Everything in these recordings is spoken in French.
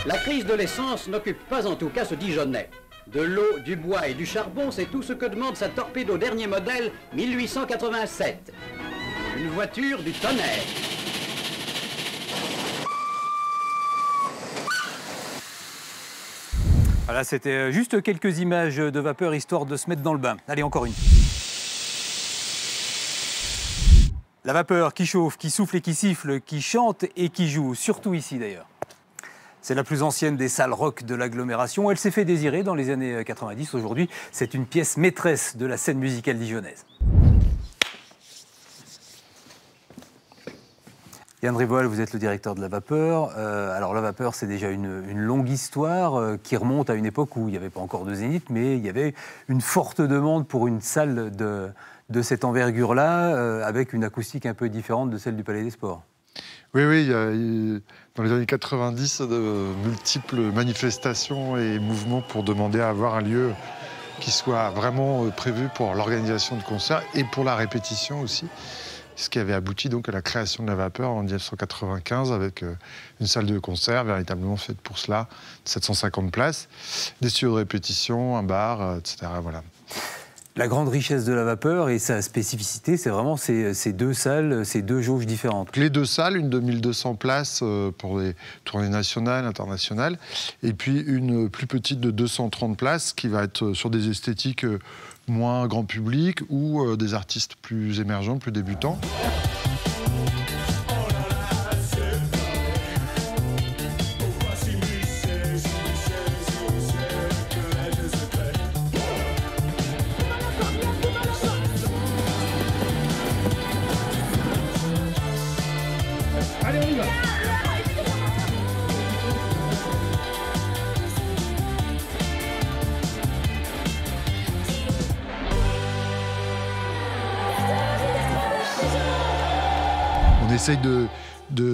La crise de l'essence n'occupe pas en tout cas ce Dijonnais. De l'eau, du bois et du charbon, c'est tout ce que demande sa torpedo dernier modèle 1887. Une voiture du tonnerre. Voilà, c'était juste quelques images de vapeur histoire de se mettre dans le bain. Allez, encore une. La vapeur qui chauffe, qui souffle et qui siffle, qui chante et qui joue, surtout ici d'ailleurs. C'est la plus ancienne des salles rock de l'agglomération. Elle s'est fait désirer dans les années 90. Aujourd'hui, c'est une pièce maîtresse de la scène musicale dijonnaise. Yann Rivoal, vous êtes le directeur de la Vapeur. Alors la Vapeur, c'est déjà une longue histoire qui remonte à une époque où il n'y avait pas encore de Zénith, mais il y avait une forte demande pour une salle de cette envergure-là, avec une acoustique un peu différente de celle du Palais des Sports. Oui, oui, il y a dans les années 90, de multiples manifestations et mouvements pour demander à avoir un lieu qui soit vraiment prévu pour l'organisation de concerts et pour la répétition aussi. Ce qui avait abouti donc à la création de la Vapeur en 1995 avec une salle de concert véritablement faite pour cela, 750 places, des studios de répétition, un bar, etc. Voilà. La grande richesse de la Vapeur et sa spécificité, c'est vraiment ces deux salles, ces deux jauges différentes. Les deux salles, une de 1200 places pour les tournées nationales, internationales, et puis une plus petite de 230 places qui va être sur des esthétiques moins grand public ou des artistes plus émergents, plus débutants. Allez, on y va. On essaye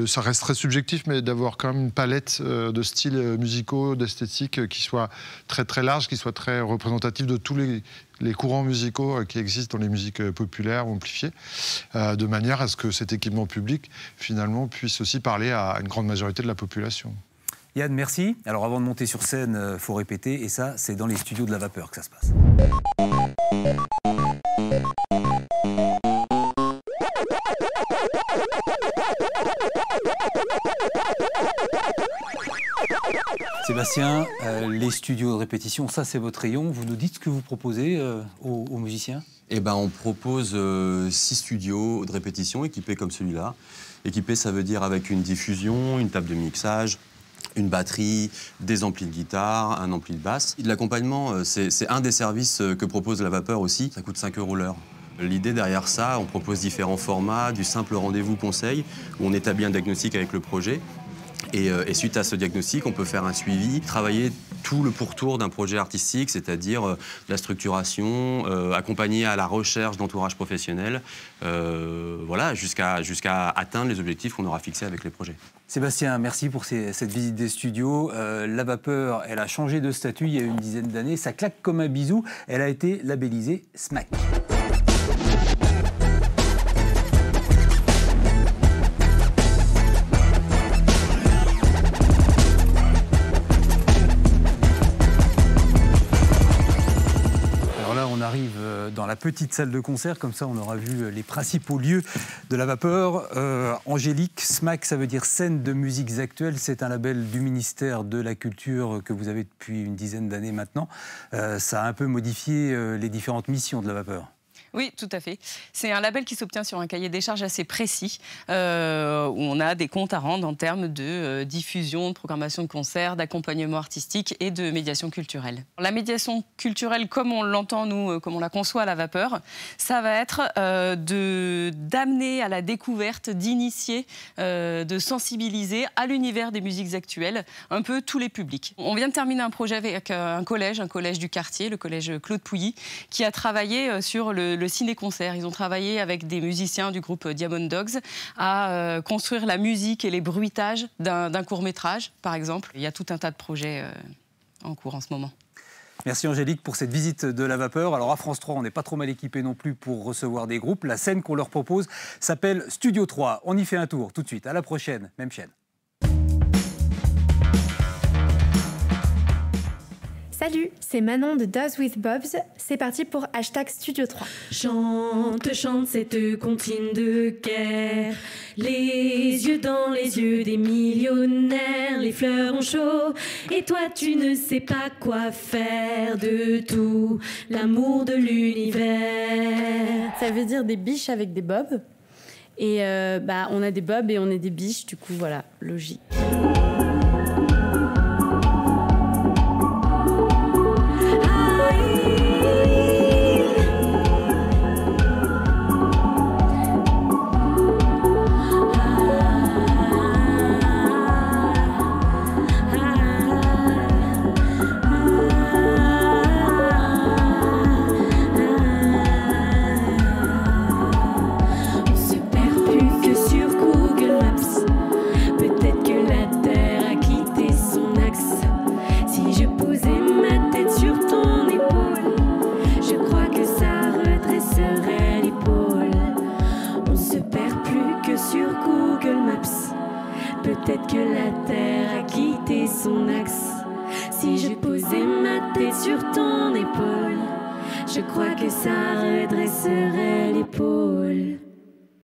ça reste très subjectif, mais d'avoir quand même une palette de styles musicaux, d'esthétiques qui soit très très large, qui soit très représentative de tous les courants musicaux qui existent dans les musiques populaires ou amplifiées, de manière à ce que cet équipement public, finalement, puisse aussi parler à une grande majorité de la population. Yann, merci. Alors avant de monter sur scène, il faut répéter, et ça, c'est dans les studios de la Vapeur que ça se passe. Sébastien, les studios de répétition, ça c'est votre rayon. Vous nous dites ce que vous proposez aux musiciens? Eh ben, on propose 6 studios de répétition équipés comme celui-là. Équipés, ça veut dire avec une diffusion, une table de mixage, une batterie, des amplis de guitare, un ampli de basse. De l'accompagnement, c'est un des services que propose la Vapeur aussi. Ça coûte 5 € l'heure. L'idée derrière ça, on propose différents formats, du simple rendez-vous conseil, où on établit un diagnostic avec le projet. Et suite à ce diagnostic, on peut faire un suivi, travailler tout le pourtour d'un projet artistique, c'est-à-dire la structuration, accompagner à la recherche d'entourage professionnel, voilà, jusqu'à atteindre les objectifs qu'on aura fixés avec les projets. Sébastien, merci pour cette visite des studios. La Vapeur, elle a changé de statut il y a une dizaine d'années. Ça claque comme un bisou. Elle a été labellisée SMAC. On arrive dans la petite salle de concert, comme ça on aura vu les principaux lieux de la Vapeur. Angélique, SMAC, ça veut dire Scène de musiques actuelles. C'est un label du ministère de la Culture que vous avez depuis une dizaine d'années maintenant. Ça a un peu modifié les différentes missions de la Vapeur. Oui, tout à fait. C'est un label qui s'obtient sur un cahier des charges assez précis, où on a des comptes à rendre en termes de diffusion, de programmation de concerts, d'accompagnement artistique et de médiation culturelle. La médiation culturelle, comme on l'entend, nous, comme on la conçoit à la Vapeur, ça va être d'amener à la découverte, d'initier, de sensibiliser à l'univers des musiques actuelles, un peu tous les publics. On vient de terminer un projet avec un collège du quartier, le collège Claude Pouilly, qui a travaillé sur le ciné-concert. Ils ont travaillé avec des musiciens du groupe Diamond Dogs à construire la musique et les bruitages d'un court-métrage, par exemple. Il y a tout un tas de projets en cours en ce moment. Merci Angélique pour cette visite de la Vapeur. Alors à France 3, on n'est pas trop mal équipé non plus pour recevoir des groupes. La scène qu'on leur propose s'appelle Studio 3. On y fait un tour tout de suite. À la prochaine, même chaîne. Salut, c'est Manon de Does with Bobs. C'est parti pour #Studio 3. Chante, chante cette comptine de Caire. Les yeux dans les yeux des millionnaires. Les fleurs ont chaud et toi tu ne sais pas quoi faire de tout l'amour de l'univers. Ça veut dire des biches avec des bobs. Et on a des bobs et on est des biches, du coup voilà, logique. Peut-être que la Terre a quitté son axe. Si je posais ma tête sur ton épaule, je crois que ça redresserait l'épaule.